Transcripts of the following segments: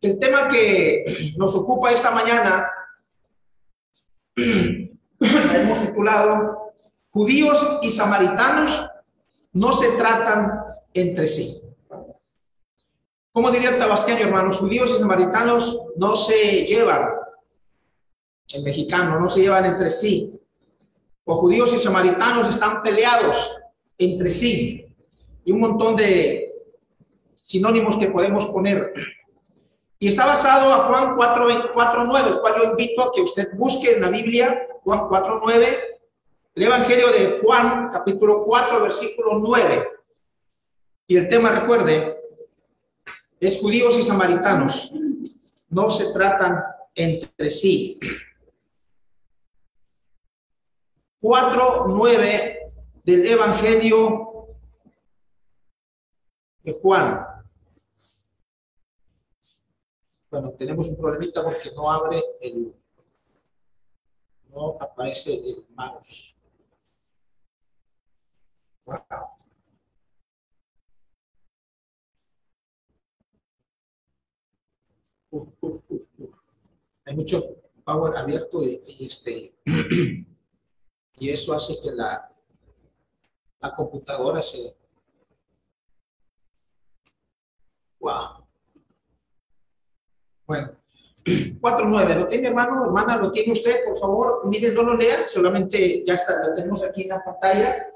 El tema que nos ocupa esta mañana hemos titulado Judíos y samaritanos no se tratan entre sí. ¿Cómo diría el tabasqueño, hermanos? Judíos y samaritanos no se llevan, en mexicano, no se llevan entre sí. O judíos y samaritanos están peleados entre sí. Y un montón de sinónimos que podemos poner. Y está basado a Juan 4:9, el cual yo invito a que usted busque en la Biblia, Juan 4:9, el Evangelio de Juan, capítulo 4, versículo 9. Y el tema, recuerde, es judíos y samaritanos. No se tratan entre sí. 4:9 del Evangelio de Juan. Bueno, tenemos un problemita porque no abre no aparece el mouse. Wow. Hay mucho power abierto y eso hace que la computadora se... Wow. Bueno, 4:9, ¿lo tiene, hermano? Hermana, ¿lo tiene usted? Por favor, miren, no lo lean, solamente ya está, lo tenemos aquí en la pantalla.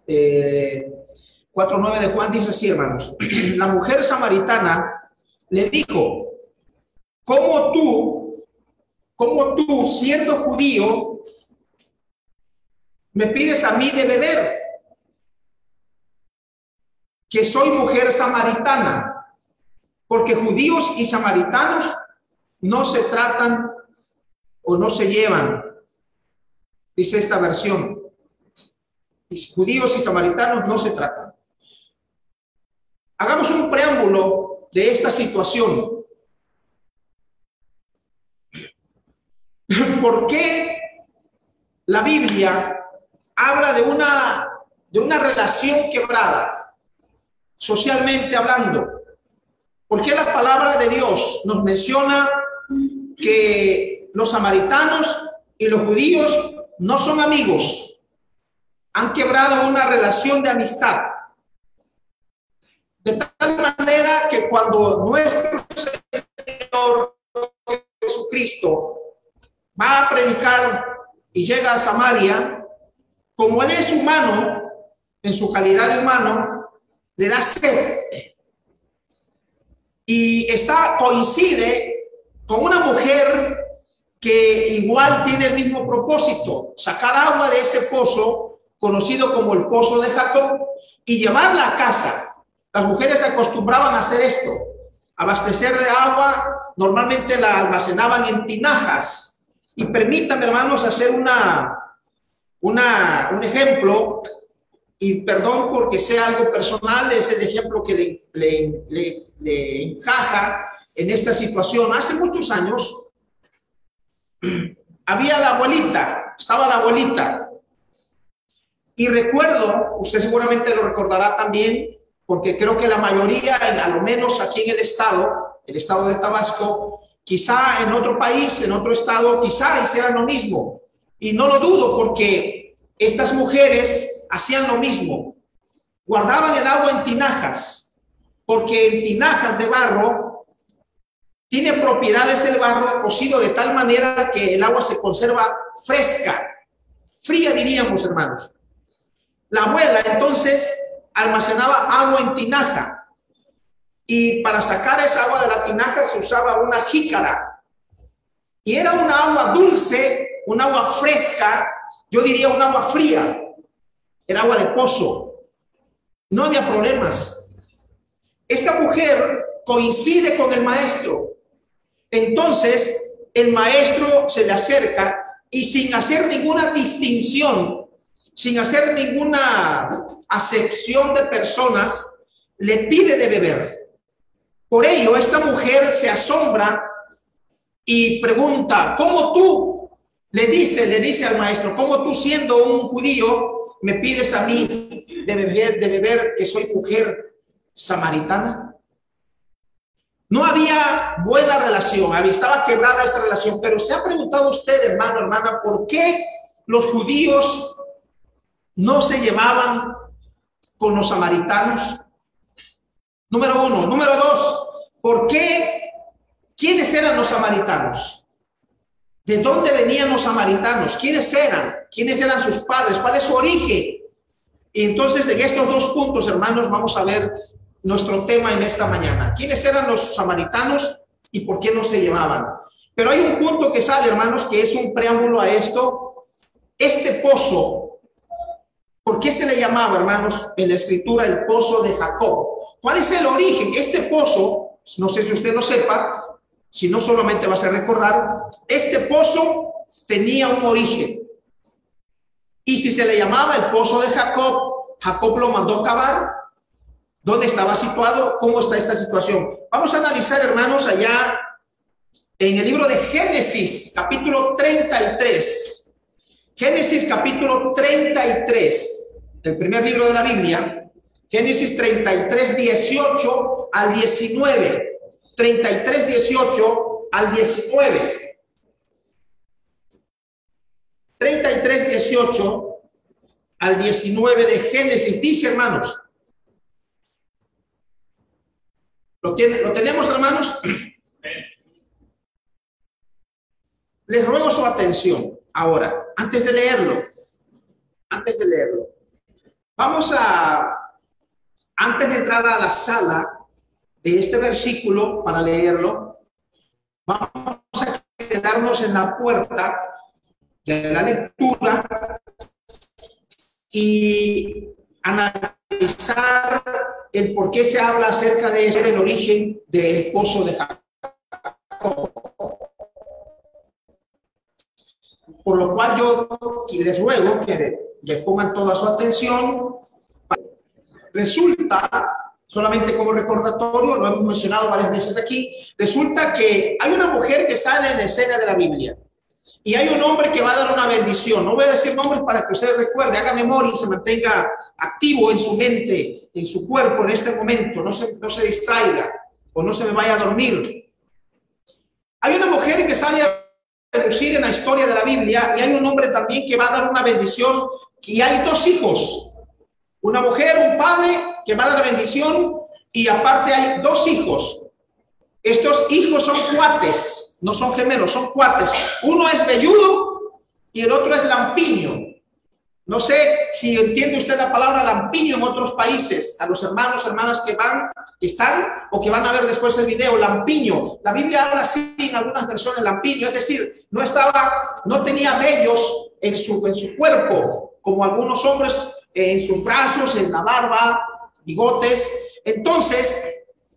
4:9 de Juan dice así, hermanos. La mujer samaritana le dijo, ¿cómo tú, siendo judío, me pides a mí de beber? Que soy mujer samaritana. Porque judíos y samaritanos no se tratan o no se llevan, dice esta versión. Judíos y samaritanos no se tratan. Hagamos un preámbulo de esta situación. ¿Por qué la Biblia habla de una relación quebrada, socialmente hablando? ¿Por qué la palabra de Dios nos menciona que los samaritanos y los judíos no son amigos? Han quebrado una relación de amistad. De tal manera que cuando nuestro Señor Jesucristo va a predicar y llega a Samaria, como Él es humano, en su calidad de humano, le da sed. Y coincide con una mujer que igual tiene el mismo propósito, sacar agua de ese pozo, conocido como el pozo de Jacob, y llevarla a casa. Las mujeres se acostumbraban a hacer esto, abastecer de agua, normalmente la almacenaban en tinajas. Y permítanme, hermanos, hacer un ejemplo, y perdón porque sea algo personal, es el ejemplo que le encaja en esta situación. Hace muchos años estaba la abuelita, y recuerdo, usted seguramente lo recordará también, porque creo que la mayoría, a lo menos aquí en el estado de Tabasco, quizá en otro país, en otro estado, quizá hicieran lo mismo, y no lo dudo porque estas mujeres hacían lo mismo, guardaban el agua en tinajas, porque en tinajas de barro tiene propiedades el barro cocido de tal manera que el agua se conserva fresca, fría diríamos, hermanos. La abuela entonces almacenaba agua en tinaja, y para sacar esa agua de la tinaja se usaba una jícara, y era una agua dulce, un agua fresca, yo diría un agua fría, era agua de pozo, no había problemas. Esta mujer coincide con el maestro, entonces el maestro se le acerca y sin hacer ninguna distinción, sin hacer ninguna acepción de personas, le pide de beber. Por ello, esta mujer se asombra y pregunta, ¿cómo tú? Le dice al maestro, ¿cómo tú, siendo un judío, me pides a mí de beber que soy mujer samaritana? No había buena relación, estaba quebrada esa relación. Pero ¿se ha preguntado usted, hermano, hermana, por qué los judíos no se llevaban con los samaritanos? Número uno. Número dos, ¿por qué? ¿Quiénes eran los samaritanos? ¿De dónde venían los samaritanos? ¿Quiénes eran? ¿Quiénes eran sus padres? ¿Cuál es su origen? Y entonces en estos dos puntos, hermanos, vamos a ver nuestro tema en esta mañana. ¿Quiénes eran los samaritanos y por qué no se llevaban? Pero hay un punto que sale, hermanos, que es un preámbulo a esto. Este pozo, ¿por qué se le llamaba, hermanos, en la escritura el pozo de Jacob? ¿Cuál es el origen? Este pozo, no sé si usted lo sepa, si no solamente vas a recordar, este pozo tenía un origen. Y si se le llamaba el pozo de Jacob, Jacob lo mandó cavar. ¿Dónde estaba situado? ¿Cómo está esta situación? Vamos a analizar, hermanos, allá en el libro de Génesis, capítulo 33. Génesis, capítulo 33, el primer libro de la Biblia. Génesis 33, 18 al 19. 33, 18 al 19. 33, 18 al 19 de Génesis. Dice, hermanos. ¿Lo tenemos, hermanos? Les ruego su atención. Ahora, antes de leerlo, vamos antes de entrar a la sala de este versículo para leerlo, vamos a quedarnos en la puerta de la lectura y analizar el por qué se habla acerca de ese, el origen del pozo de Jacob. Por lo cual yo les ruego que le pongan toda su atención. Resulta, solamente como recordatorio, lo hemos mencionado varias veces aquí, resulta que hay una mujer que sale en la escena de la Biblia y hay un hombre que va a dar una bendición. No voy a decir nombres para que usted recuerde, haga memoria y se mantenga activo en su mente, en su cuerpo en este momento, no se distraiga o no se me vaya a dormir. Hay una mujer que sale a relucir en la historia de la Biblia y hay un hombre también que va a dar una bendición y hay dos hijos. Una mujer, un padre que va a dar bendición y aparte hay dos hijos. Estos hijos son cuates, no son gemelos, son cuates. Uno es velludo y el otro es lampiño. No sé si entiende usted la palabra lampiño en otros países. A los hermanos, hermanas que están o que van a ver después el video, lampiño. La Biblia habla así en algunas versiones, lampiño, es decir, no tenía vellos en su cuerpo, como algunos hombres en sus brazos, en la barba, bigotes. Entonces,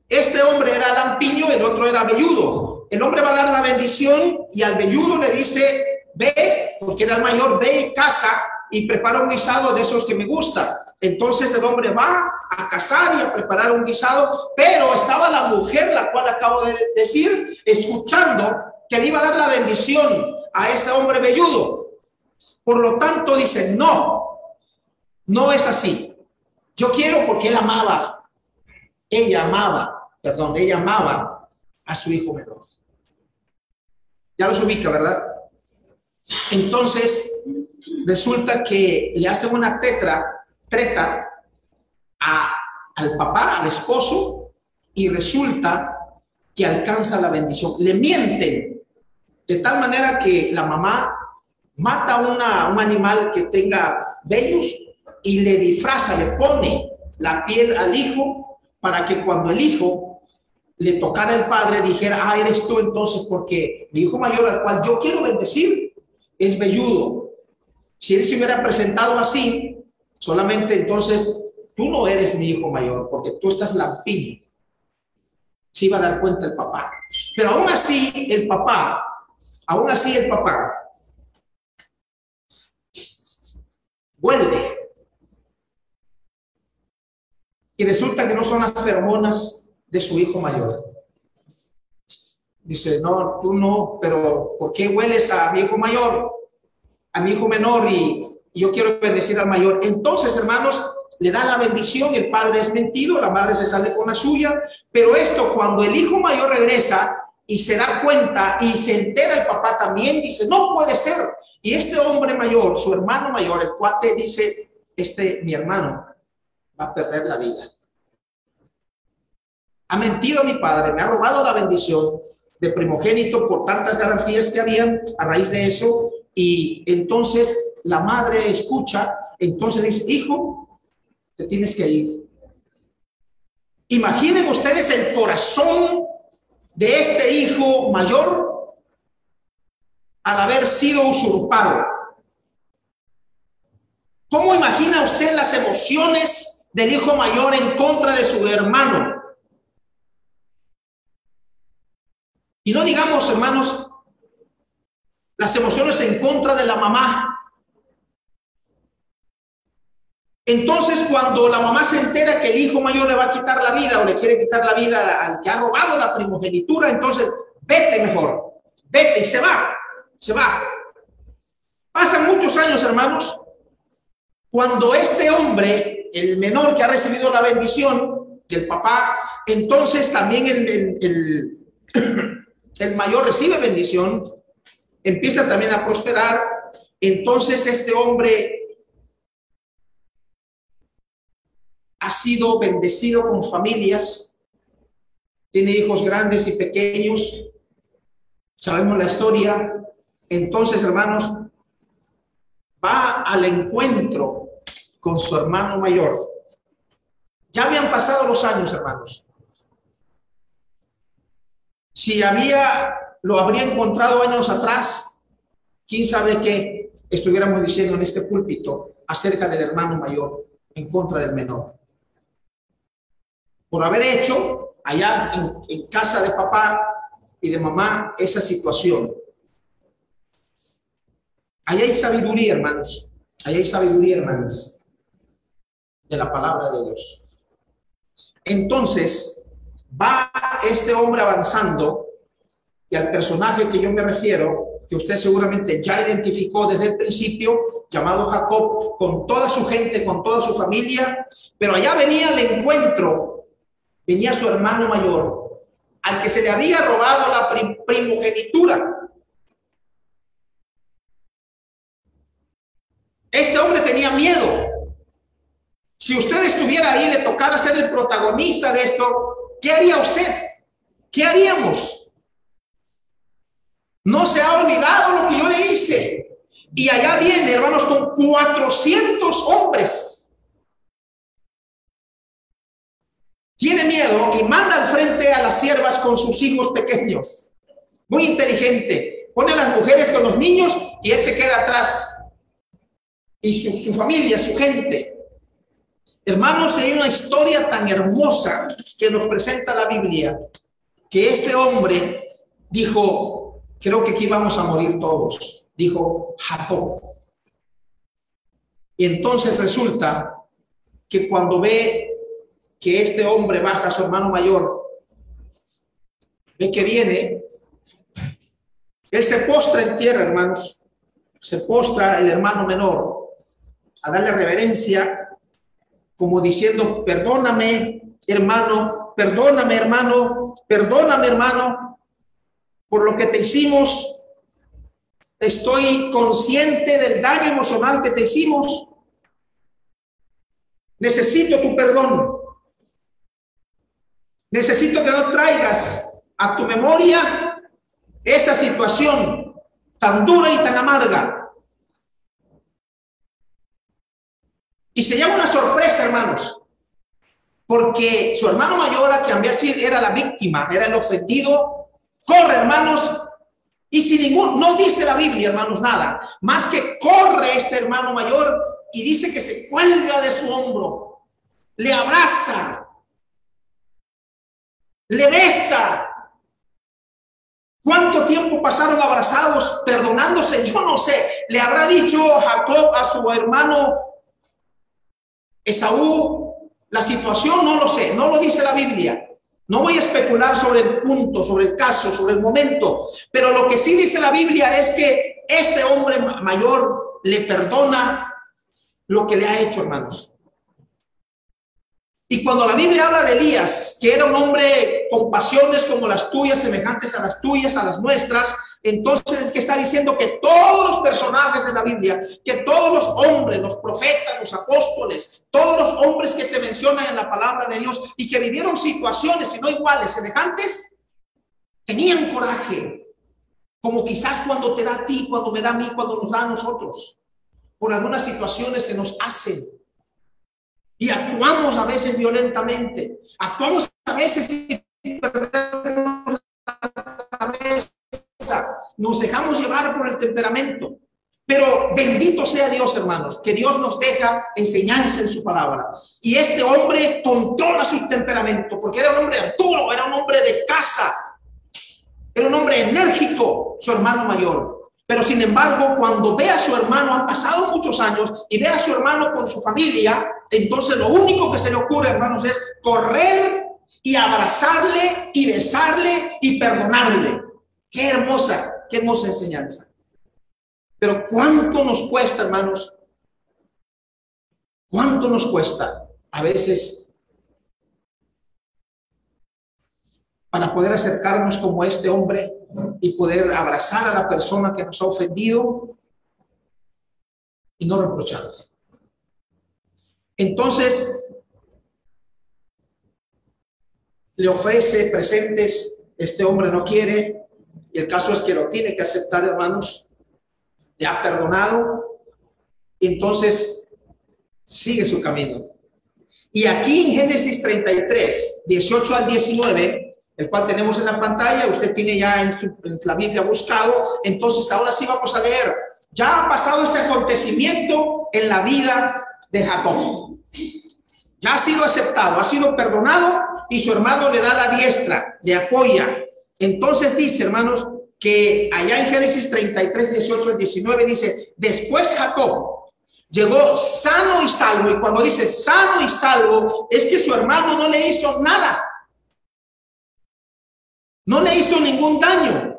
este hombre era lampiño, el otro era velludo. El hombre va a dar la bendición y al velludo le dice, ve, porque era el mayor, ve y casa y prepara un guisado de esos que me gusta. Entonces el hombre va a cazar y a preparar un guisado, pero estaba la mujer, la cual acabo de decir, escuchando que le iba a dar la bendición a este hombre velludo. Por lo tanto dice, no es así. Yo quiero porque ella amaba a su hijo menor. Ya los ubica, ¿verdad? Entonces, resulta que le hacen una treta al papá, al esposo, y resulta que alcanza la bendición. Le mienten de tal manera que la mamá mata un animal que tenga vellos y le disfraza, le pone la piel al hijo para que cuando el hijo le tocara el padre dijera, eres tú entonces, porque mi hijo mayor al cual yo quiero bendecir es velludo. Si él se hubiera presentado así, solamente entonces tú no eres mi hijo mayor porque tú estás lampiño. Se iba a dar cuenta el papá. Pero aún así el papá vuelve. Y resulta que no son las feromonas de su hijo mayor. Dice, no, tú no, pero ¿por qué hueles a mi hijo mayor? A mi hijo menor y yo quiero bendecir al mayor. Entonces, hermanos, le da la bendición, el padre es mentido, la madre se sale con la suya, pero esto cuando el hijo mayor regresa y se da cuenta y se entera el papá también, dice, no puede ser. Y este hombre mayor, su hermano mayor, el cuate dice, mi hermano va a perder la vida. Ha mentido a mi padre, me ha robado la bendición de primogénito por tantas garantías que habían a raíz de eso. Y entonces la madre escucha, entonces dice, hijo, te tienes que ir. Imaginen ustedes el corazón de este hijo mayor al haber sido usurpado. ¿Cómo imagina usted las emociones del hijo mayor en contra de su hermano? Y no digamos, hermanos, las emociones en contra de la mamá. Entonces, cuando la mamá se entera que el hijo mayor le va a quitar la vida o le quiere quitar la vida al que ha robado la primogenitura, entonces, vete mejor, vete, y se va. Pasan muchos años, hermanos, cuando este hombre, el menor que ha recibido la bendición del papá, entonces también el mayor recibe bendición, empieza también a prosperar. Entonces este hombre ha sido bendecido con familias, tiene hijos grandes y pequeños, sabemos la historia. Entonces, hermanos, va al encuentro con su hermano mayor. Ya habían pasado los años, hermanos. Si lo habría encontrado años atrás, quién sabe qué estuviéramos diciendo en este púlpito acerca del hermano mayor en contra del menor. Por haber hecho allá en casa de papá y de mamá esa situación. Allá hay sabiduría, hermanos. Allá hay sabiduría, hermanos, de la palabra de Dios. Entonces, va este hombre avanzando y al personaje que yo me refiero, que usted seguramente ya identificó desde el principio, llamado Jacob, con toda su gente, con toda su familia, pero allá venía al encuentro, venía su hermano mayor, al que se le había robado la primogenitura. Este hombre tenía miedo. Si usted estuviera ahí y le tocara ser el protagonista de esto, ¿qué haría usted? ¿Qué haríamos? No se ha olvidado lo que yo le hice. Y allá viene, hermanos, con 400 hombres. Tiene miedo y manda al frente a las siervas con sus hijos pequeños. Muy inteligente. Pone a las mujeres con los niños y él se queda atrás. Y su familia, su gente. Hermanos, hay una historia tan hermosa que nos presenta la Biblia, que este hombre dijo, creo que aquí vamos a morir todos, dijo Jacob. Y entonces resulta que cuando ve que este hombre baja a su hermano mayor, ve que viene, él se postra en tierra, hermanos, se postra el hermano menor a darle reverencia, como diciendo, perdóname, hermano, perdóname, hermano, perdóname, hermano, por lo que te hicimos. Estoy consciente del daño emocional que te hicimos. Necesito tu perdón. Necesito que no traigas a tu memoria esa situación tan dura y tan amarga. Y se llama una sorpresa, hermanos, porque su hermano mayor, que había sido, era la víctima, era el ofendido, corre, hermanos, y sin ningún, no dice la Biblia, hermanos, nada, más que corre este hermano mayor y dice que se cuelga de su hombro, le abraza, le besa. ¿Cuánto tiempo pasaron abrazados, perdonándose? Yo no sé. Le habrá dicho Jacob a su hermano Esaú la situación, no lo sé, no lo dice la Biblia. No voy a especular sobre el punto, sobre el caso, sobre el momento, pero lo que sí dice la Biblia es que este hombre mayor le perdona lo que le ha hecho, hermanos. Y cuando la Biblia habla de Elías, que era un hombre con pasiones como las tuyas, semejantes a las tuyas, a las nuestras, entonces es que está diciendo que todos los personajes de la Biblia, que todos los hombres, los profetas, los apóstoles, todos los hombres que se mencionan en la palabra de Dios y que vivieron situaciones, si no iguales, semejantes, tenían coraje, como quizás cuando te da a ti, cuando me da a mí, cuando nos da a nosotros, por algunas situaciones que nos hacen. Y actuamos a veces violentamente, actuamos a veces y perdemos la cabeza, nos dejamos llevar por el temperamento. Pero bendito sea Dios, hermanos, que Dios nos deja enseñanza en su palabra. Y este hombre controla su temperamento, porque era un hombre duro, era un hombre de casa, era un hombre enérgico, su hermano mayor. Pero sin embargo, cuando ve a su hermano, han pasado muchos años, y ve a su hermano con su familia, entonces lo único que se le ocurre, hermanos, es correr y abrazarle y besarle y perdonarle. Qué hermosa enseñanza. Pero ¿cuánto nos cuesta, hermanos? ¿Cuánto nos cuesta a veces para poder acercarnos como este hombre y poder abrazar a la persona que nos ha ofendido y no reprocharle? Entonces le ofrece presentes, este hombre no quiere, y el caso es que lo tiene que aceptar, hermanos. Le ha perdonado, entonces sigue su camino. Y aquí en Génesis 33, 18 al 19, el cual tenemos en la pantalla, usted tiene ya en la Biblia buscado, entonces ahora sí vamos a leer. Ya ha pasado este acontecimiento en la vida de Jacob. Ya ha sido aceptado, ha sido perdonado, y su hermano le da la diestra, le apoya. Entonces dice, hermanos, que allá en Génesis 33, 18 al 19 dice: después Jacob llegó sano y salvo. Y cuando dice sano y salvo, es que su hermano no le hizo nada, no le hizo ningún daño,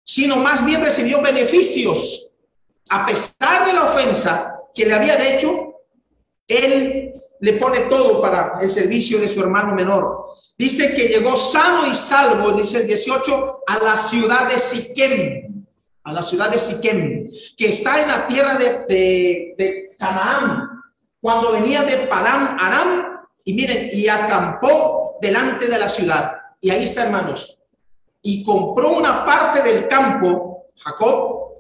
sino más bien recibió beneficios. A pesar de la ofensa que le habían hecho, él le pone todo para el servicio de su hermano menor. Dice que llegó sano y salvo, dice el 18, a la ciudad de Siquem, que está en la tierra de Canaán, cuando venía de Padán Aram, y miren, y acampó delante de la ciudad. Y ahí está, hermanos, y compró una parte del campo, Jacob,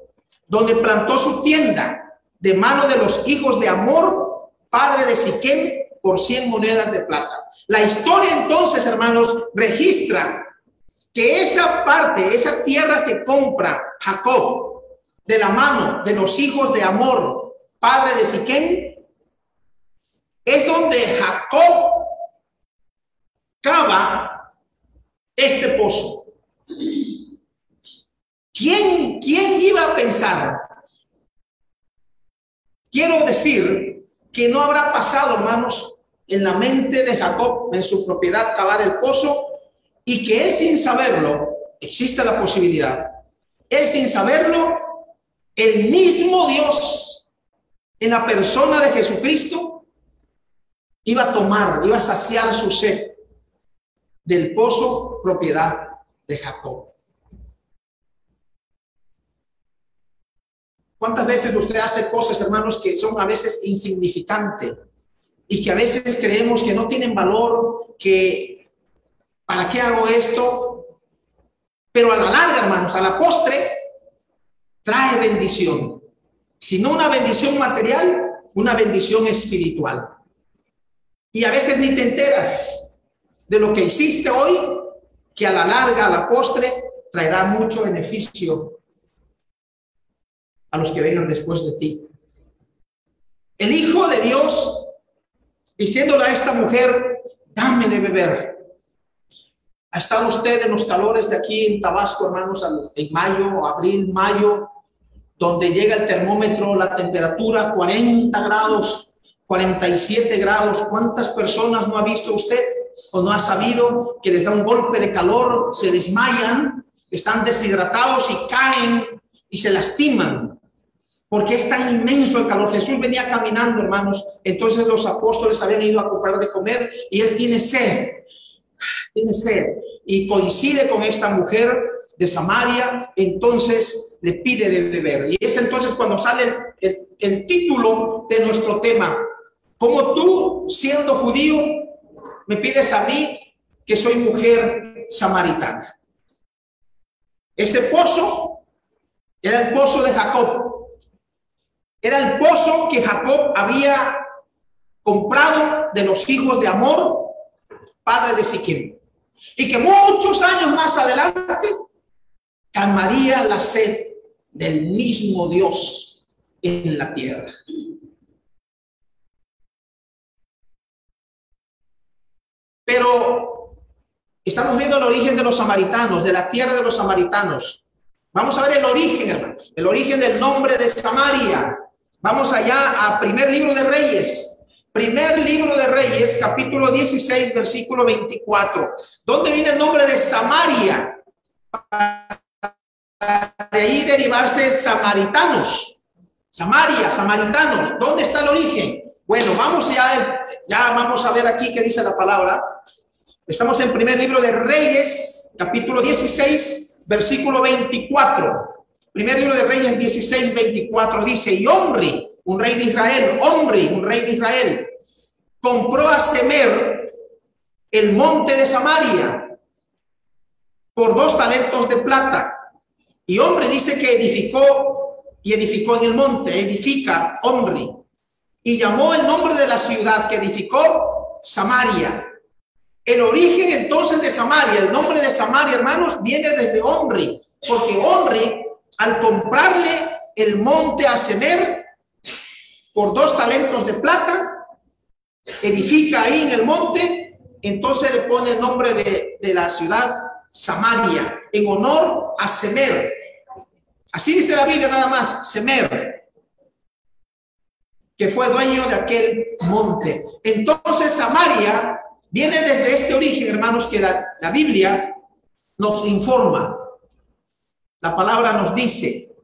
donde plantó su tienda, de mano de los hijos de Hamor, padre de Siquem, por 100 monedas de plata. La historia entonces, hermanos, registra que esa parte, esa tierra que compra Jacob de la mano de los hijos de Hamor, padre de Siquem, es donde Jacob cava este pozo. ¿Quién iba a pensar? Quiero decir que no habrá pasado, hermanos, en la mente de Jacob, en su propiedad, cavar el pozo, y que él, sin saberlo, existe la posibilidad, él sin saberlo, el mismo Dios, en la persona de Jesucristo, iba a saciar su sed del pozo, propiedad de Jacob. ¿Cuántas veces usted hace cosas, hermanos, que son a veces insignificantes y que a veces creemos que no tienen valor, que ¿para qué hago esto? Pero a la larga, hermanos, a la postre, trae bendición. Si no una bendición material, una bendición espiritual. Y a veces ni te enteras de lo que hiciste hoy, que a la larga, a la postre, traerá mucho beneficio a los que vengan después de ti. El Hijo de Dios, diciéndole a esta mujer: dame de beber. ¿Ha estado usted en los calores de aquí en Tabasco, hermanos, en mayo, abril, mayo, donde llega el termómetro, la temperatura 40 grados, 47 grados? ¿Cuántas personas no ha visto usted o no ha sabido que les da un golpe de calor, se desmayan, están deshidratados y caen y se lastiman? porque es tan inmenso el calor. Jesús venía caminando, hermanos. Entonces los apóstoles habían ido a comprar de comer y él tiene sed. Tiene sed. Y coincide con esta mujer de Samaria. Entonces le pide de beber. Y es entonces cuando sale el título de nuestro tema. Como tú, siendo judío, me pides a mí que soy mujer samaritana. Ese pozo era el pozo de Jacob. Era el pozo que Jacob había comprado de los hijos de Hamor, padre de Siquem, y que muchos años más adelante calmaría la sed del mismo Dios en la tierra. Pero estamos viendo el origen de los samaritanos, de la tierra de los samaritanos. Vamos a ver el origen, hermanos, el origen del nombre de Samaria. Vamos allá a primer libro de Reyes. Primer libro de Reyes, capítulo 16, versículo 24. ¿Dónde viene el nombre de Samaria? De ahí derivarse samaritanos. Samaria, samaritanos. ¿Dónde está el origen? Bueno, vamos ya vamos a ver aquí qué dice la palabra. Estamos en primer libro de Reyes, capítulo 16, versículo 24. Primer libro de Reyes 16, 24 dice: y Omri, un rey de Israel, un rey de Israel, compró a Semer el monte de Samaria por 2 talentos de plata. Y Omri dice que edificó en el monte, edifica Omri. Y llamó el nombre de la ciudad que edificó Samaria. El origen entonces de Samaria, el nombre de Samaria, hermanos, viene desde Omri, porque Omri, al comprarle el monte a Semer por 2 talentos de plata, edifica ahí en el monte, entonces le pone el nombre de la ciudad Samaria, en honor a Semer. Así dice la Biblia nada más, Semer, que fue dueño de aquel monte. Entonces Samaria viene desde este origen, hermanos, que la Biblia nos informa. La palabra nos dice.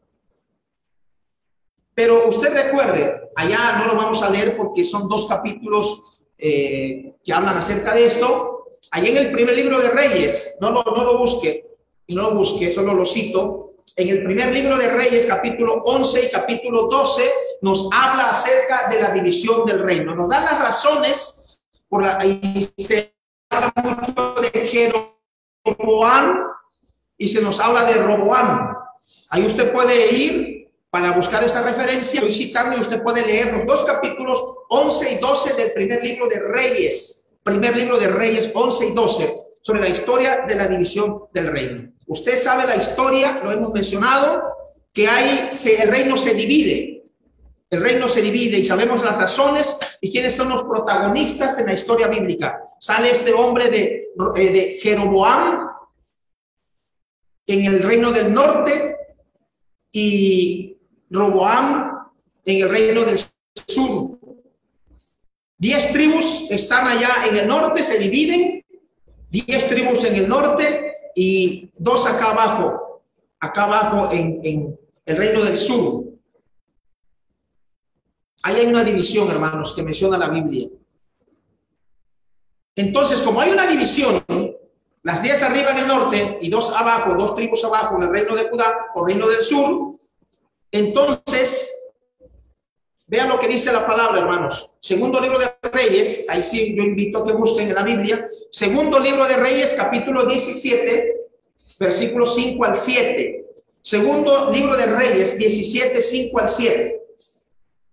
Pero usted recuerde, allá no lo vamos a leer porque son 2 capítulos que hablan acerca de esto. Allá en el primer libro de Reyes, no lo busque, solo lo cito. En el primer libro de Reyes, capítulo 11 y capítulo 12, nos habla acerca de la división del reino. Nos da las razones y se habla mucho de Jeroboam y se nos habla de Roboam. Ahí usted puede ir para buscar esa referencia. Estoy citando y usted puede leer los 2 capítulos 11 y 12 del primer libro de Reyes. Primer libro de Reyes 11 y 12 sobre la historia de la división del reino. Usted sabe la historia, lo hemos mencionado, que el reino se divide. El reino se divide y sabemos las razones y quiénes son los protagonistas en la historia bíblica. Sale este hombre de Jeroboam en el reino del norte y Roboam en el reino del sur. 10 tribus están allá en el norte, se dividen. 10 tribus en el norte y 2 acá abajo en el reino del sur. Ahí hay una división, hermanos, que menciona la Biblia. Entonces, como hay una división, las 10 arriba en el norte y 2 abajo, 2 tribus abajo en el reino de Judá o reino del sur, entonces, vean lo que dice la palabra, hermanos. Segundo libro de Reyes, ahí sí yo invito a que busquen en la Biblia. Segundo libro de Reyes, capítulo 17, versículos 5 al 7. Segundo libro de Reyes, 17, 5 al 7.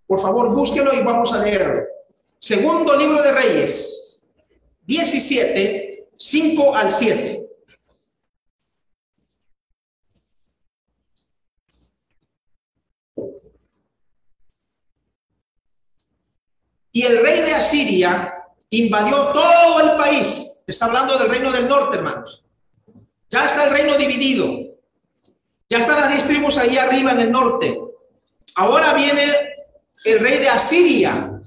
Por favor, búsquelo y vamos a leerlo. Segundo libro de Reyes, 17, 5 al 7. Y el rey de Asiria invadió todo el país. Está hablando del reino del norte, hermanos. Ya está el reino dividido. Ya están las 10 tribus ahí arriba en el norte. Ahora viene el rey de Asiria.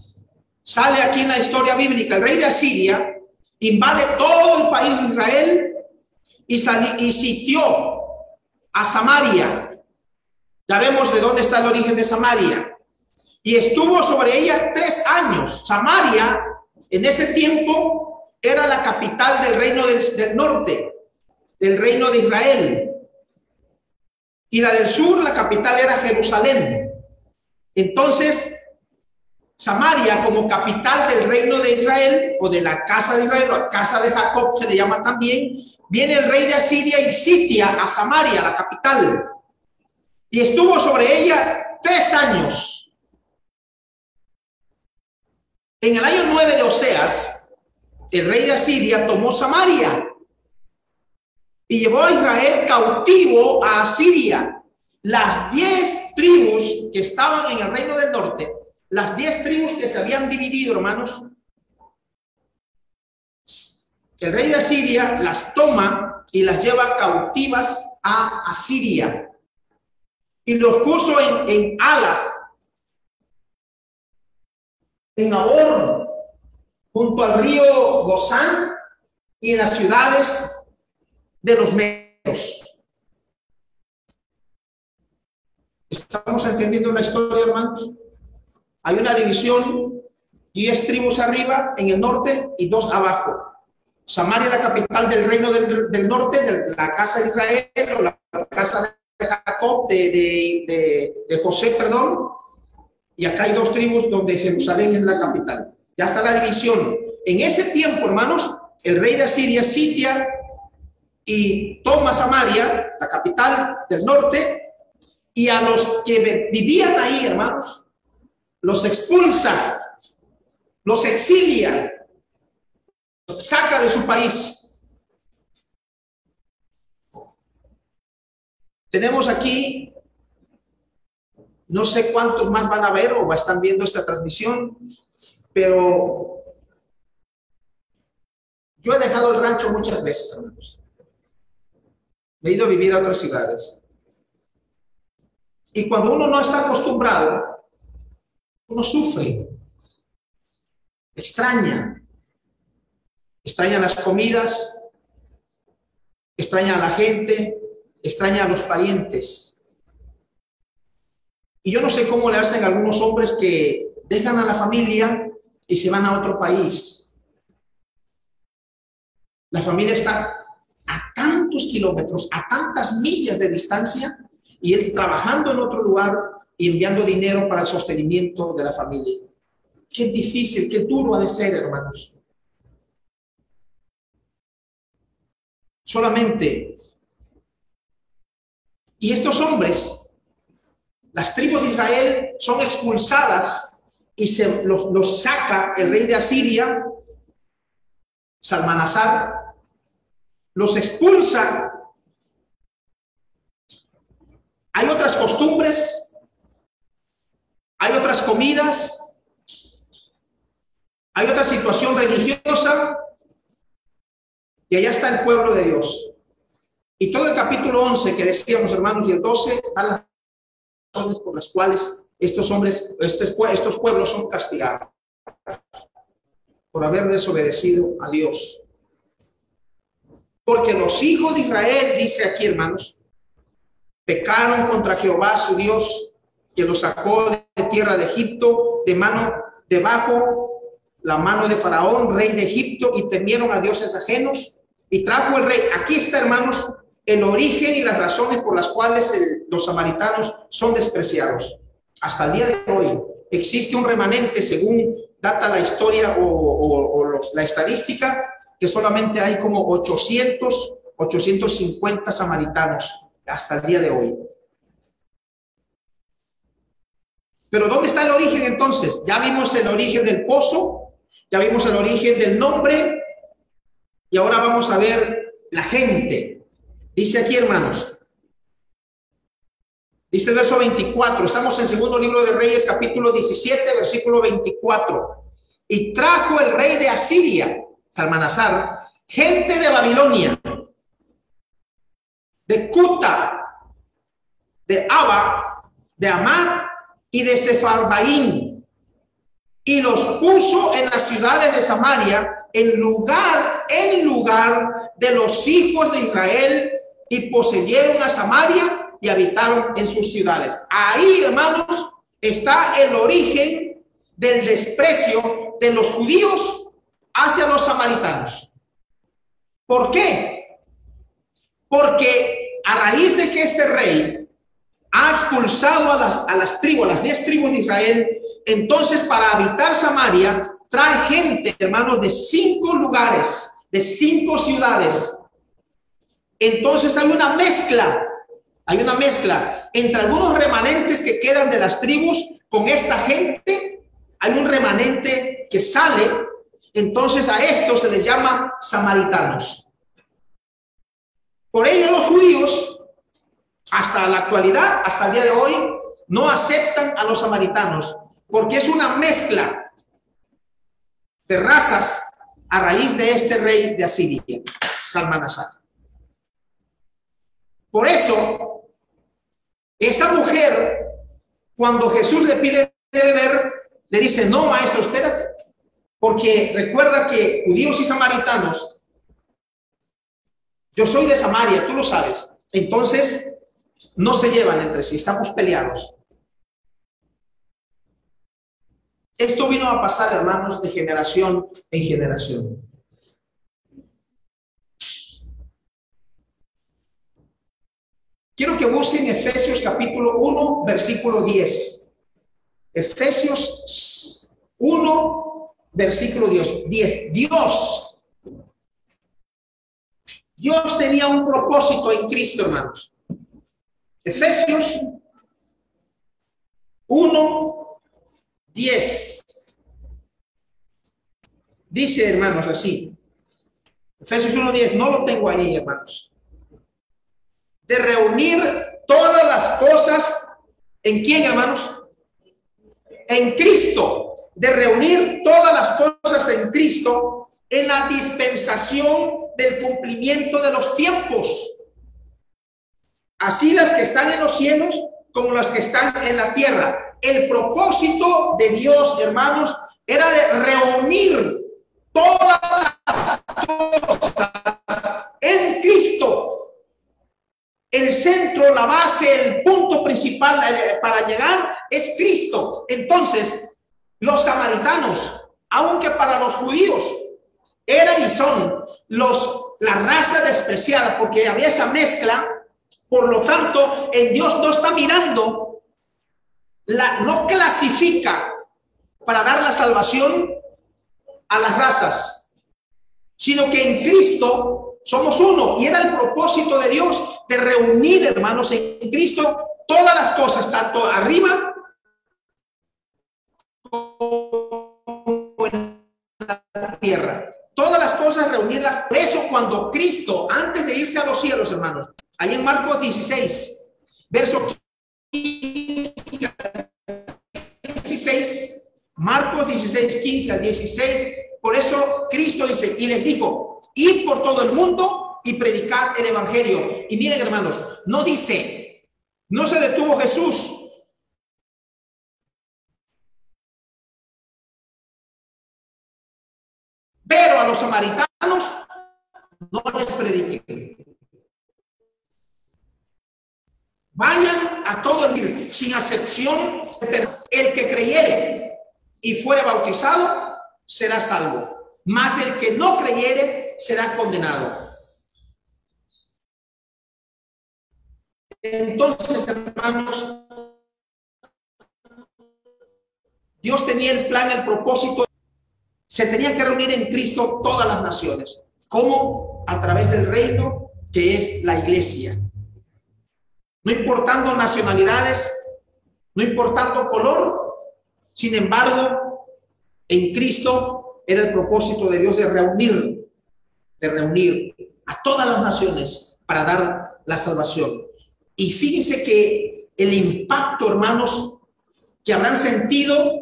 Sale aquí en la historia bíblica. El rey de Asiria invade todo el país de Israel y sitió a Samaria. Ya vemos de dónde está el origen de Samaria. Y estuvo sobre ella 3 años. Samaria, en ese tiempo, era la capital del reino del norte, del reino de Israel. Y la del sur, la capital era Jerusalén. Entonces, Samaria, como capital del reino de Israel, o de la casa de Israel, o la casa de Jacob se le llama también, viene el rey de Asiria y sitia a Samaria, la capital. Y estuvo sobre ella 3 años. En el año 9 de Oseas, el rey de Asiria tomó Samaria y llevó a Israel cautivo a Asiria. Las 10 tribus que estaban en el reino del norte, las 10 tribus que se habían dividido, hermanos, el rey de Asiria las toma y las lleva cautivas a Asiria. Y los puso en Ala, en Abor, junto al río Gozán y en las ciudades de los medios. ¿Estamos entendiendo la historia, hermanos? Hay una división, 10 tribus arriba en el norte y 2 abajo. Samaria, la capital del reino del norte, de la casa de Israel, o la casa de Jacob, de José, perdón. Y acá hay 2 tribus donde Jerusalén es la capital. Ya está la división. En ese tiempo, hermanos, el rey de Asiria sitia y toma Samaria, la capital del norte, y a los que vivían ahí, hermanos, los expulsa, los exilia, los saca de su país. Tenemos aquí, no sé cuántos más van a ver o están viendo esta transmisión, pero yo he dejado el rancho muchas veces, hermanos. Me he ido a vivir a otras ciudades. Y cuando uno no está acostumbrado, uno sufre, extraña las comidas, extraña a la gente, extraña a los parientes. Y yo no sé cómo le hacen algunos hombres que dejan a la familia y se van a otro país. La familia está a tantos kilómetros, a tantas millas de distancia, y él trabajando en otro lugar y enviando dinero para el sostenimiento de la familia. Qué difícil, qué duro ha de ser, hermanos. Solamente. Y estos hombres, las tribus de Israel, son expulsadas y los saca el rey de Asiria, Salmanasar, los expulsa. Hay otras costumbres, hay otras comidas, hay otra situación religiosa, y allá está el pueblo de Dios. Y todo el capítulo 11 que decíamos, hermanos, y el 12, dan las razones por las cuales estos pueblos son castigados por haber desobedecido a Dios. Porque los hijos de Israel, dice aquí, hermanos, pecaron contra Jehová su Dios, que los sacó de tierra de Egipto, debajo la mano de Faraón, rey de Egipto, y temieron a dioses ajenos, y trajo el rey. Aquí está, hermanos, el origen y las razones por las cuales los samaritanos son despreciados. Hasta el día de hoy existe un remanente, según data la historia la estadística, que solamente hay como 850 samaritanos hasta el día de hoy. Pero ¿dónde está el origen entonces? Ya vimos el origen del pozo, ya vimos el origen del nombre, y ahora vamos a ver la gente. Dice aquí, hermanos, dice el verso 24, estamos en segundo libro de Reyes, capítulo 17, versículo 24. Y trajo el rey de Asiria, Salmanasar, gente de Babilonia, de Cuta, de Aba, de Amad y de Sefarbaín, y los puso en las ciudades de Samaria, en lugar de los hijos de Israel, y poseyeron a Samaria y habitaron en sus ciudades. Ahí, hermanos, está el origen del desprecio de los judíos hacia los samaritanos. ¿Por qué? Porque a raíz de que este rey ha expulsado a las tribus, a las 10 tribus de Israel, entonces para habitar Samaria trae gente, hermanos, de 5 lugares, de 5 ciudades. Entonces hay una mezcla entre algunos remanentes que quedan de las tribus con esta gente. Hay un remanente que sale, entonces a estos se les llama samaritanos. Por ello los judíos, hasta la actualidad, hasta el día de hoy, no aceptan a los samaritanos, porque es una mezcla de razas a raíz de este rey de Asiria, Salmanasar. Por eso, esa mujer, cuando Jesús le pide de beber, le dice: no, maestro, espérate, porque recuerda que judíos y samaritanos, yo soy de Samaria, tú lo sabes, entonces no se llevan entre sí, estamos peleados. Esto vino a pasar, hermanos, de generación en generación. Quiero que busquen Efesios capítulo 1, versículo 10. Efesios 1, versículo 10. Dios tenía un propósito en Cristo, hermanos. Efesios 1, 10. Dice, hermanos, así. Efesios 1, 10. No lo tengo ahí, hermanos. De reunir todas las cosas, ¿en quién, hermanos? En Cristo. De reunir todas las cosas en Cristo en la dispensación del cumplimiento de los tiempos. Así las que están en los cielos como las que están en la tierra. El propósito de Dios, hermanos, era de reunir todas las cosas en Cristo. El centro, la base, el punto principal para llegar es Cristo. Entonces, los samaritanos, aunque para los judíos eran y son la raza despreciada, porque había esa mezcla, por lo tanto, en Dios no está mirando, no clasifica para dar la salvación a las razas, sino que en Cristo somos uno, y era el propósito de Dios de reunir, hermanos, en Cristo todas las cosas, tanto arriba como en la tierra. Todas las cosas, reunirlas. Por eso, cuando Cristo, antes de irse a los cielos, hermanos, ahí en Marcos 16, verso 16, Marcos 16, 15 al 16, por eso Cristo dice, y les dijo: id por todo el mundo y predicad el evangelio. Y miren, hermanos, no dice, no se detuvo Jesús. Pero a los samaritanos no les prediquen. Vayan a todo el mundo, sin acepción. El que creyere y fuere bautizado será salvo, mas el que no creyere será condenado. Entonces, hermanos, Dios tenía el plan, el propósito. Se tenía que reunir en Cristo todas las naciones. ¿Cómo? A través del reino que es la iglesia. No importando nacionalidades, no importando color, sin embargo, en Cristo era el propósito de Dios de reunir a todas las naciones para dar la salvación. Y fíjense que el impacto, hermanos, que habrán sentido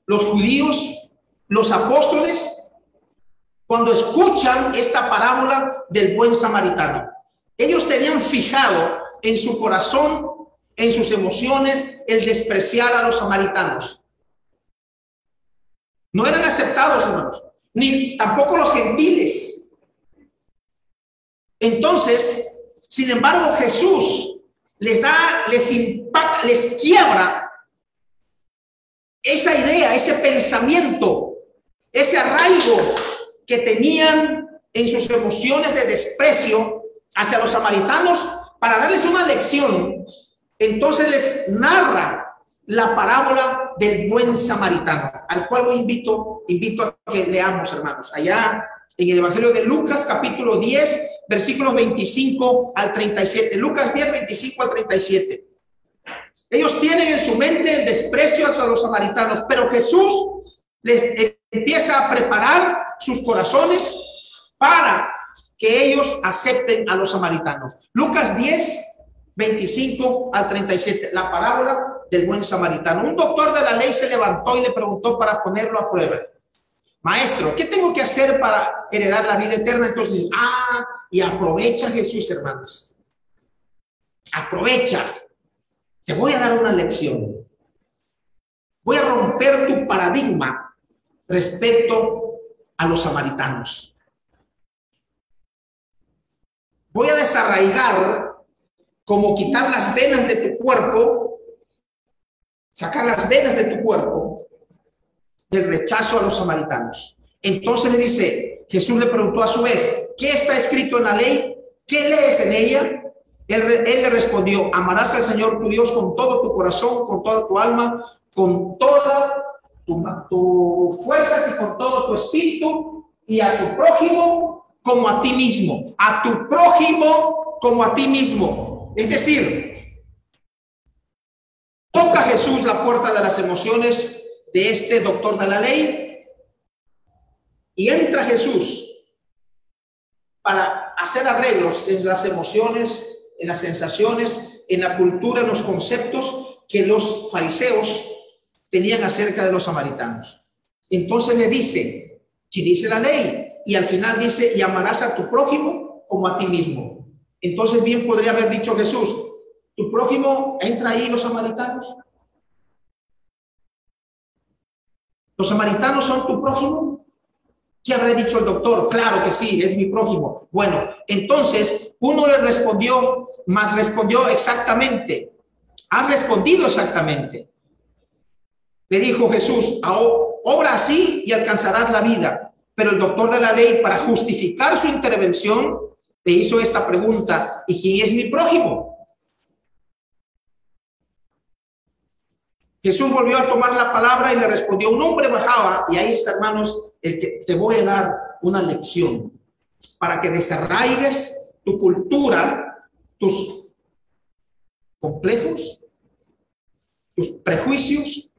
los judíos, los apóstoles, cuando escuchan esta parábola del buen samaritano. Ellos tenían fijado en su corazón, en sus emociones, el despreciar a los samaritanos. No eran aceptados, hermanos, ni tampoco los gentiles. Entonces, sin embargo, Jesús, les da, les impacta, les quiebra esa idea, ese pensamiento, ese arraigo que tenían en sus emociones de desprecio hacia los samaritanos para darles una lección. Entonces les narra la parábola del buen samaritano, al cual os invito a que leamos, hermanos, allá en el Evangelio de Lucas, capítulo 10, versículos 25 al 37. Lucas 10, 25 al 37. Ellos tienen en su mente el desprecio hacia los samaritanos, pero Jesús les empieza a preparar sus corazones para que ellos acepten a los samaritanos. Lucas 10, 25 al 37, la parábola del buen samaritano. Un doctor de la ley se levantó y le preguntó para ponerlo a prueba: Maestro, ¿qué tengo que hacer para heredar la vida eterna? Entonces, y aprovecha Jesús, hermanos. Aprovecha. Te voy a dar una lección. Voy a romper tu paradigma respecto a los samaritanos. Voy a desarraigar, como quitar las venas de tu cuerpo, sacar las venas de tu cuerpo del rechazo a los samaritanos. Entonces le dice, Jesús le preguntó a su vez, ¿qué está escrito en la ley? ¿Qué lees en ella? Él le respondió, amarás al Señor tu Dios con todo tu corazón, con toda tu alma, con toda tu fuerzas y con todo tu espíritu, y a tu prójimo como a ti mismo. A tu prójimo como a ti mismo. Es decir, toca Jesús la puerta de las emociones de este doctor de la ley y entra Jesús para hacer arreglos en las emociones, en las sensaciones, en la cultura, en los conceptos que los fariseos tenían acerca de los samaritanos. Entonces le dice, ¿qué dice la ley? Y al final dice, y amarás a tu prójimo como a ti mismo. Entonces bien podría haber dicho Jesús, ¿tu prójimo entra ahí los samaritanos? ¿Los samaritanos son tu prójimo? ¿Qué habrá dicho el doctor? Claro que sí, es mi prójimo. Bueno, entonces uno le respondió, más respondió exactamente. Ha respondido exactamente. Le dijo Jesús, obra así y alcanzarás la vida. Pero el doctor de la ley, para justificar su intervención, le hizo esta pregunta: ¿y quién es mi prójimo? Jesús volvió a tomar la palabra y le respondió, un hombre bajaba, y ahí está, hermanos, el que te voy a dar una lección para que desarraigues tu cultura, tus complejos, tus prejuicios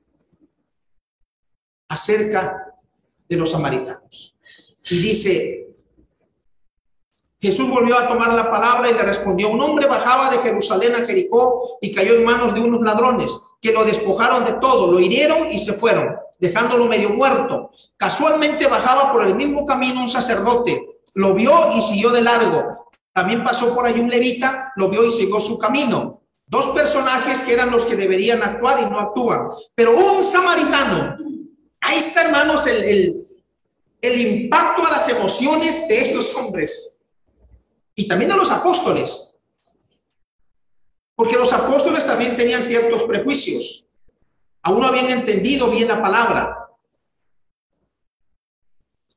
acerca de los samaritanos. Y dice, Jesús volvió a tomar la palabra y le respondió, un hombre bajaba de Jerusalén a Jericó y cayó en manos de unos ladrones que lo despojaron de todo, lo hirieron y se fueron, dejándolo medio muerto. Casualmente bajaba por el mismo camino un sacerdote, lo vio y siguió de largo. También pasó por ahí un levita, lo vio y siguió su camino. Dos personajes que eran los que deberían actuar y no actúan. Pero un samaritano, ahí está, hermanos, el impacto a las emociones de estos hombres. Y también de los apóstoles, porque los apóstoles también tenían ciertos prejuicios, aún no habían entendido bien la palabra.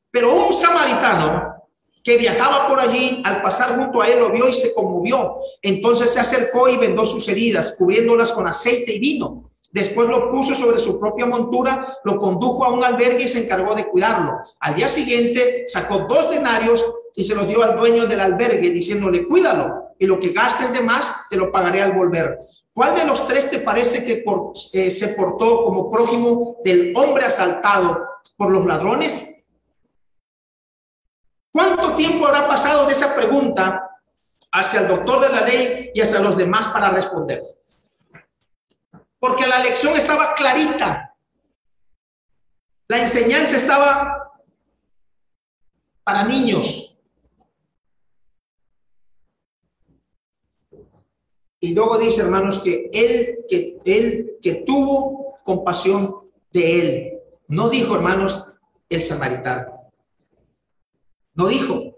Pero un samaritano que viajaba por allí, al pasar junto a él, lo vio y se conmovió. Entonces se acercó y vendó sus heridas, cubriéndolas con aceite y vino. Después lo puso sobre su propia montura, lo condujo a un albergue y se encargó de cuidarlo. Al día siguiente sacó 2 denarios y se los dio al dueño del albergue, diciéndole, cuídalo, y lo que gastes de más te lo pagaré al volver. ¿Cuál de los 3 te parece que se portó como prójimo del hombre asaltado por los ladrones? ¿Cuánto tiempo habrá pasado de esa pregunta hacia el doctor de la ley y hacia los demás para responder? Porque la lección estaba clarita. La enseñanza estaba para niños. Y luego dice, hermanos, que él que tuvo compasión de él. No dijo, hermanos, el samaritano. No dijo,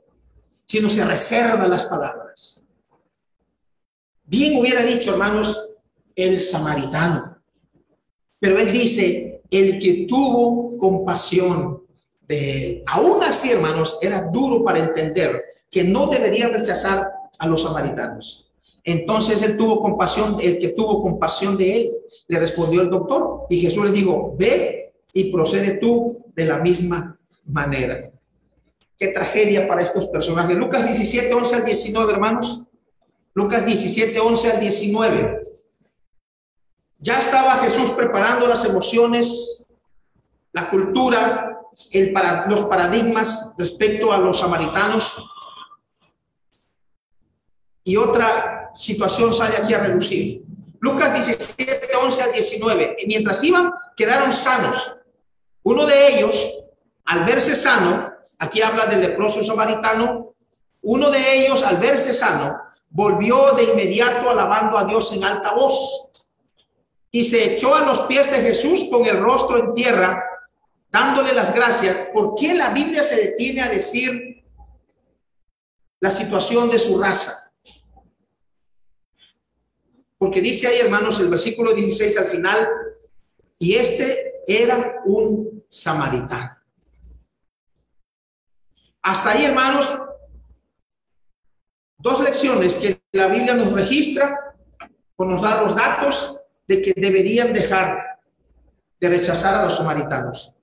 sino se reserva las palabras. Bien hubiera dicho, hermanos, el samaritano. Pero él dice, el que tuvo compasión de él. Aún así, hermanos, era duro para entender que no debería rechazar a los samaritanos. Entonces él tuvo compasión, el que tuvo compasión de él, le respondió el doctor. Y Jesús le dijo, ve y procede tú de la misma manera. Qué tragedia para estos personajes. Lucas 17, 11 al 19, hermanos. Lucas 17, 11 al 19. Ya estaba Jesús preparando las emociones, la cultura, los paradigmas respecto a los samaritanos. Y otra situación sale aquí a relucir. Lucas 17, 11 al 19. Y mientras iban, quedaron sanos. Uno de ellos, al verse sano, aquí habla del leproso samaritano, uno de ellos, al verse sano, volvió de inmediato alabando a Dios en alta voz. Y se echó a los pies de Jesús con el rostro en tierra, dándole las gracias. ¿Por qué la Biblia se detiene a decir la situación de su raza? Porque dice ahí, hermanos, el versículo 16 al final, y este era un samaritano. Hasta ahí, hermanos, dos lecciones que la Biblia nos registra, o nos da los datos de que deberían dejar de rechazar a los samaritanos.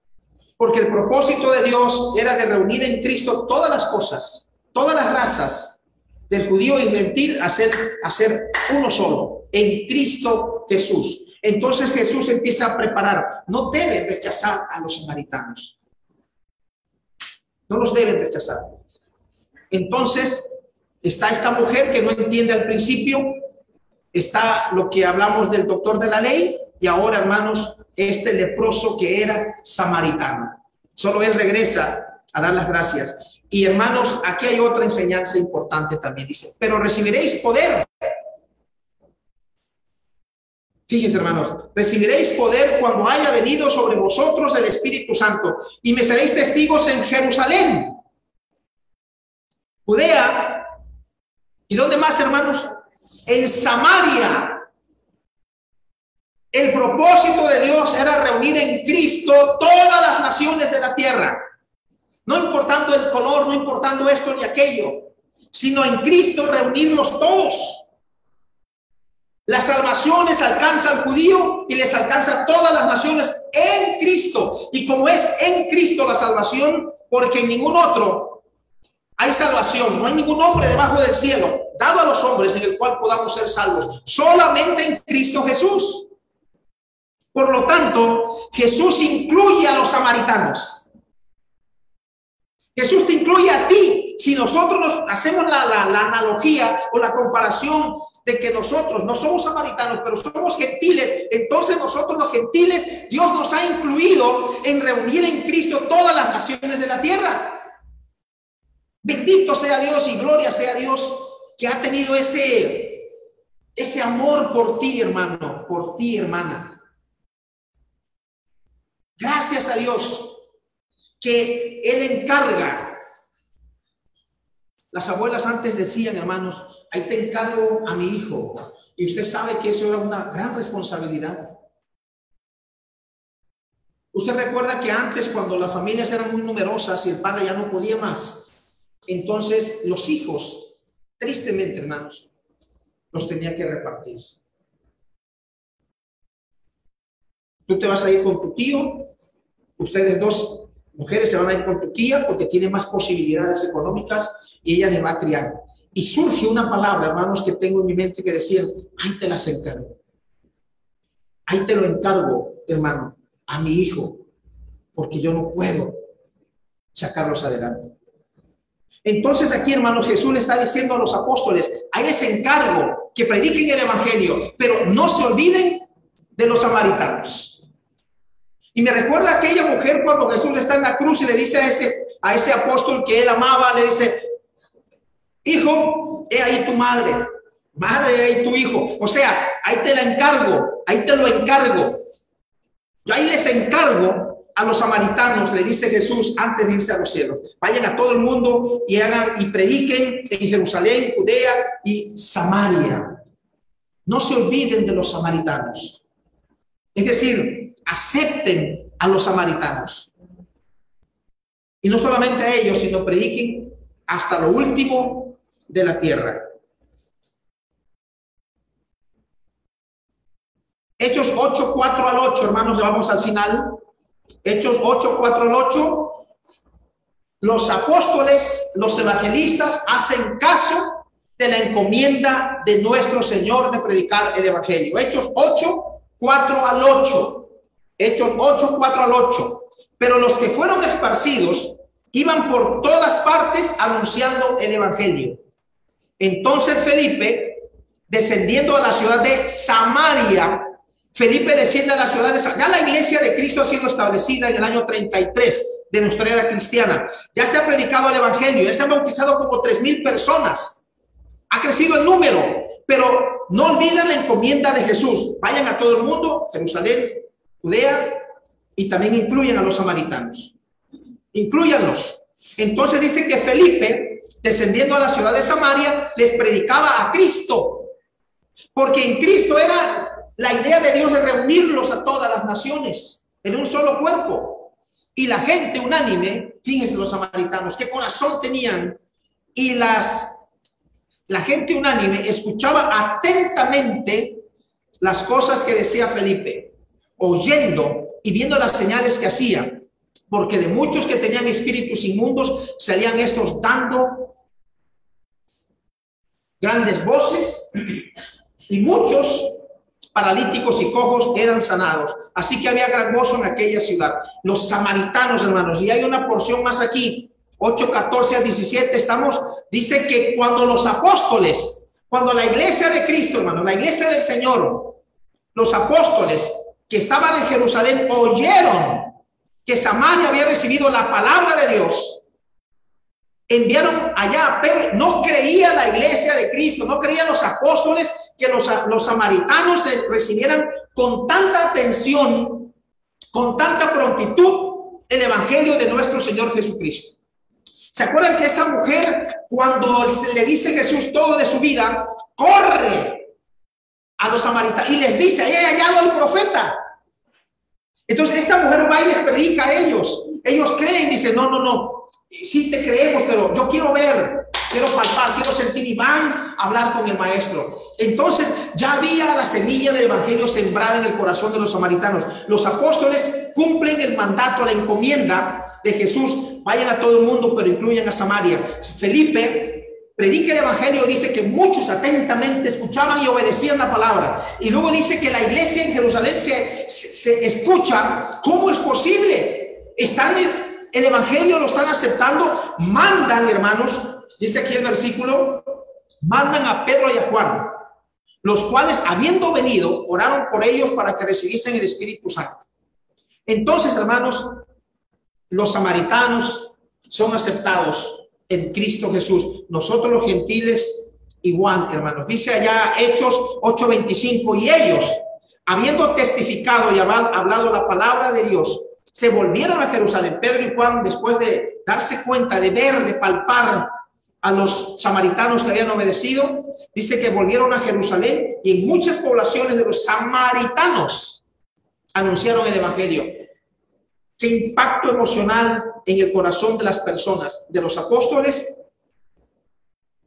Porque el propósito de Dios era de reunir en Cristo todas las cosas, todas las razas, del judío y del gentil, hacer uno solo, en Cristo Jesús. Entonces Jesús empieza a preparar. No deben rechazar a los samaritanos. No los deben rechazar. Entonces está esta mujer que no entiende al principio. Está lo que hablamos del doctor de la ley. Y ahora, hermanos, este leproso que era samaritano. Solo él regresa a dar las gracias. Y hermanos, aquí hay otra enseñanza importante también. Dice, pero recibiréis poder. Fíjense, hermanos, recibiréis poder cuando haya venido sobre vosotros el Espíritu Santo, y me seréis testigos en Jerusalén, Judea, ¿y dónde más, hermanos? En Samaria. El propósito de Dios era reunir en Cristo todas las naciones de la tierra, no importando el color, no importando esto ni aquello, sino en Cristo reunirlos todos. La salvación les alcanza al judío y les alcanza a todas las naciones en Cristo. Y como es en Cristo la salvación, porque en ningún otro hay salvación, no hay ningún nombre debajo del cielo dado a los hombres en el cual podamos ser salvos, solamente en Cristo Jesús. Por lo tanto, Jesús incluye a los samaritanos. Jesús te incluye a ti. Si nosotros nos hacemos la analogía o la comparación de que nosotros no somos samaritanos, pero somos gentiles, entonces nosotros los gentiles, Dios nos ha incluido en reunir en Cristo todas las naciones de la tierra. Bendito sea Dios y gloria sea Dios que ha tenido ese amor por ti, hermano, por ti, hermana. Gracias a Dios que Él encarga. Las abuelas antes decían, hermanos, ahí te encargo a mi hijo. Y usted sabe que eso era una gran responsabilidad. Usted recuerda que antes, cuando las familias eran muy numerosas y el padre ya no podía más, entonces los hijos, tristemente, hermanos, los tenía que repartir. Tú te vas a ir con tu tío, ustedes dos mujeres se van a ir con tu tía porque tiene más posibilidades económicas y ella les va a criar. Y surge una palabra, hermanos, que tengo en mi mente que decía, ahí te las encargo. Ahí te lo encargo, hermano, a mi hijo, porque yo no puedo sacarlos adelante. Entonces aquí, hermanos, Jesús le está diciendo a los apóstoles, ahí les encargo que prediquen el evangelio, pero no se olviden de los samaritanos. Y me recuerda aquella mujer cuando Jesús está en la cruz y le dice a ese apóstol que él amaba, le dice, hijo, he ahí tu madre, madre, he ahí tu hijo. O sea, ahí te la encargo, ahí te lo encargo. Yo ahí les encargo a los samaritanos, le dice Jesús antes de irse a los cielos. Vayan a todo el mundo y hagan y prediquen en Jerusalén, Judea y Samaria. no se olviden de los samaritanos. Es decir, acepten a los samaritanos. Y no solamente a ellos, sino prediquen hasta lo último de la tierra. Hechos 8, 4 al 8, hermanos, vamos al final. Hechos 8, 4 al 8. Los apóstoles, los evangelistas hacen caso de la encomienda de nuestro Señor de predicar el evangelio. Hechos 8, 4 al 8. Hechos 8, 4 al 8. Pero los que fueron esparcidos iban por todas partes anunciando el evangelio. Entonces Felipe, descendiendo a la ciudad de Samaria, Felipe desciende a la ciudad de Samaria. Ya la iglesia de Cristo ha sido establecida en el año 33 de nuestra era cristiana. Ya se ha predicado el evangelio, ya se han bautizado como 3,000 personas. Ha crecido el número, pero no olviden la encomienda de Jesús. Vayan a todo el mundo, Jerusalén, Judea, y también incluyen a los samaritanos. Inclúyanlos. Entonces dice que Felipe, descendiendo a la ciudad de Samaria, les predicaba a Cristo, porque en Cristo era la idea de Dios de reunirlos a todas las naciones en un solo cuerpo. Y la gente unánime, fíjense los samaritanos, qué corazón tenían. Y la gente unánime escuchaba atentamente las cosas que decía Felipe, oyendo y viendo las señales que hacía, porque de muchos que tenían espíritus inmundos salían estos dando grandes voces, y muchos paralíticos y cojos eran sanados. Así que había gran gozo en aquella ciudad. Los samaritanos, hermanos, y hay una porción más aquí, 8, 14 al 17, dice que cuando los apóstoles, cuando la iglesia de Cristo, hermano, la iglesia del Señor, los apóstoles que estaban en Jerusalén oyeron que Samaria había recibido la palabra de Dios, enviaron allá, pero no creía la iglesia de Cristo, no creían los apóstoles que los samaritanos recibieran con tanta atención, con tanta prontitud el evangelio de nuestro Señor Jesucristo. ¿Se acuerdan que esa mujer, cuando le dice Jesús todo de su vida, corre a los samaritanos y les dice, ahí hay hallado al profeta? Entonces esta mujer va y les predica a ellos. Ellos creen, dicen, no, sí te creemos, pero yo quiero ver, quiero palpar, quiero sentir, y van a hablar con el maestro. Entonces ya había la semilla del evangelio sembrada en el corazón de los samaritanos. Los apóstoles cumplen el mandato, la encomienda de Jesús, vayan a todo el mundo, pero incluyan a Samaria. Felipe predica el evangelio, dice que muchos atentamente escuchaban y obedecían la palabra. Y luego dice que la iglesia en Jerusalén se escucha. ¿Cómo es posible? Están el evangelio, lo están aceptando, mandan, hermanos, dice aquí el versículo, mandan a Pedro y a Juan, los cuales, habiendo venido, oraron por ellos para que recibiesen el Espíritu Santo. Entonces, hermanos, los samaritanos son aceptados en Cristo Jesús. Nosotros los gentiles igual, hermanos. Dice allá Hechos 8:25, y ellos, habiendo testificado y hablado la palabra de Dios, se volvieron a Jerusalén. Pedro y Juan, después de darse cuenta, de ver, de palpar a los samaritanos que habían obedecido, dice que volvieron a Jerusalén, y en muchas poblaciones de los samaritanos anunciaron el evangelio. Qué impacto emocional en el corazón de las personas, de los apóstoles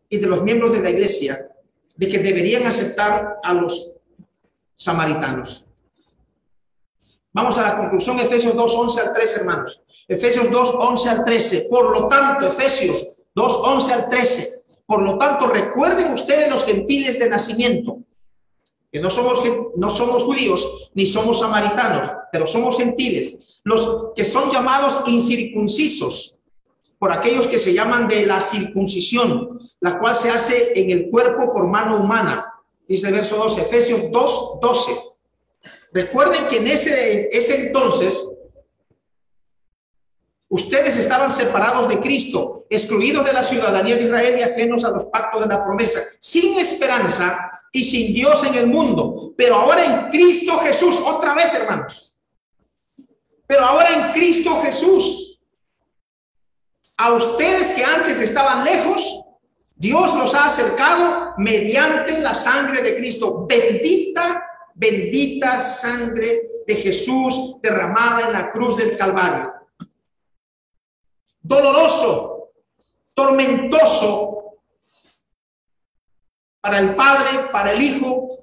y de los miembros de la iglesia, de que deberían aceptar a los samaritanos. Vamos a la conclusión, Efesios 2, 11 al 13, hermanos. Efesios 2, 11 al 13. Por lo tanto, Efesios 2, 11 al 13. Por lo tanto, recuerden ustedes los gentiles de nacimiento, que no somos judíos ni somos samaritanos, pero somos gentiles, los que son llamados incircuncisos, por aquellos que se llaman de la circuncisión, la cual se hace en el cuerpo por mano humana. Dice el verso 12, Efesios 2, 12. Recuerden que en ese entonces ustedes estaban separados de Cristo, excluidos de la ciudadanía de Israel y ajenos a los pactos de la promesa, sin esperanza y sin Dios en el mundo. Pero ahora en Cristo Jesús, otra vez, hermanos, pero ahora en Cristo Jesús, a ustedes que antes estaban lejos, Dios los ha acercado mediante la sangre de Cristo. Bendita, bendita sangre de Jesús derramada en la cruz del Calvario. Doloroso, tormentoso para el Padre, para el Hijo,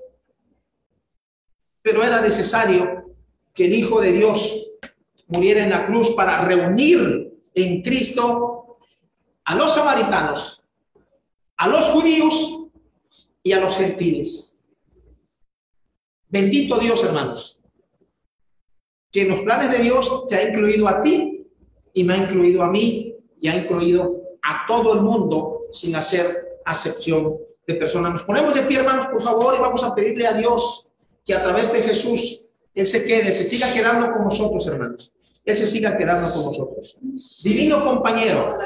pero era necesario que el Hijo de Dios muriera en la cruz para reunir en Cristo a los samaritanos, a los judíos y a los gentiles. Bendito Dios, hermanos, que en los planes de Dios te ha incluido a ti y me ha incluido a mí y ha incluido a todo el mundo sin hacer acepción de personas. Nos ponemos de pie, hermanos, por favor, y vamos a pedirle a Dios que a través de Jesús Él se quede, se siga quedando con nosotros, hermanos. Él se siga quedando con nosotros. Divino compañero,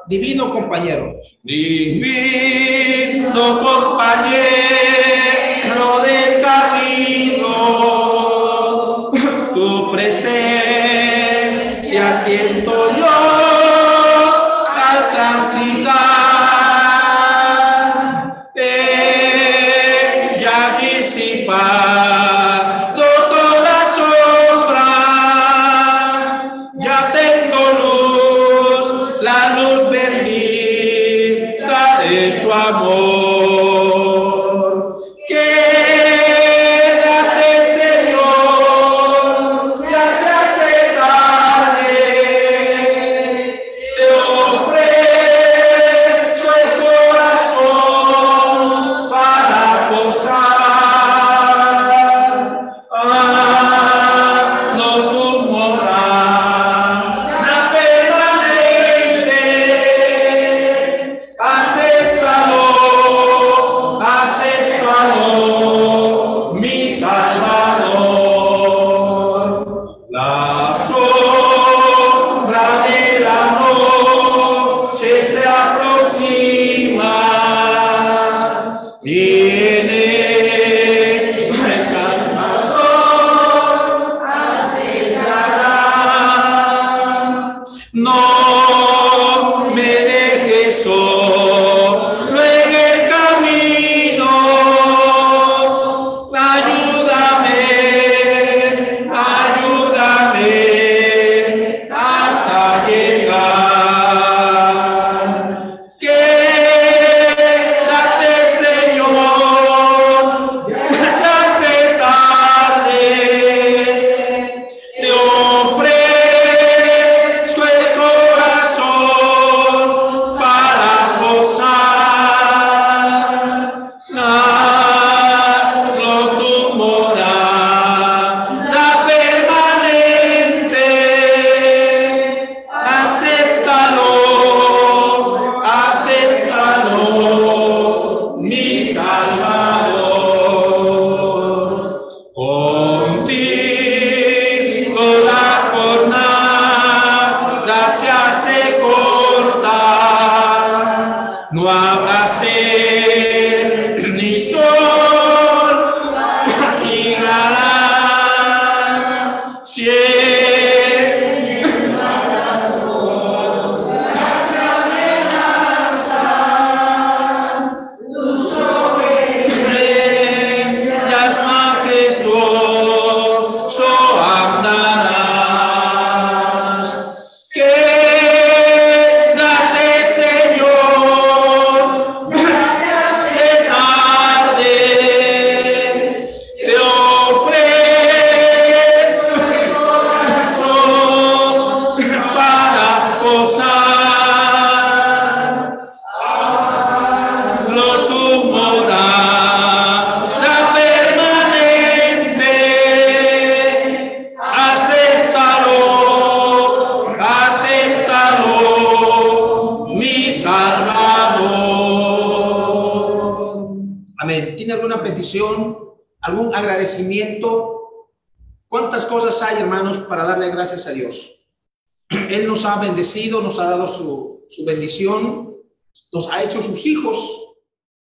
divino compañero. Divino compañero del camino, tu presencia siento yo al transitar, ya disipado toda sombra, ya tengo luz, la luz bendita de su amor. Quédate, Señor, ya se hace tarde, te ofrezco el corazón para posar. No tu morada permanente, acéptalo, acéptalo, mi Salvador. La sombra de la noche se aproxima, viene el Salvador, acechará. No me dejes solo en el camino, ayúdame, ayúdame hasta llegar. Quédate, Señor, ya se hace tarde, te ofrezco el corazón para posar. Hazlo tu morada permanente, acéptalo, acéptalo, mi Salvador. Contigo la jornada se hace corta, no habrá sed ni sol ni galán. Siempre estrellas majestuoso andarás. Quédate, Señor, de tarde, te ofrezco el corazón para posar. Hazlo tu morada permanente, acéptalo, acéptalo, mi Salvador. Amén. ¿Tiene alguna petición, algún agradecimiento? ¿Cuántas cosas hay, hermanos, para darle gracias a Dios? Él nos ha bendecido, nos ha dado su bendición, nos ha hecho sus hijos.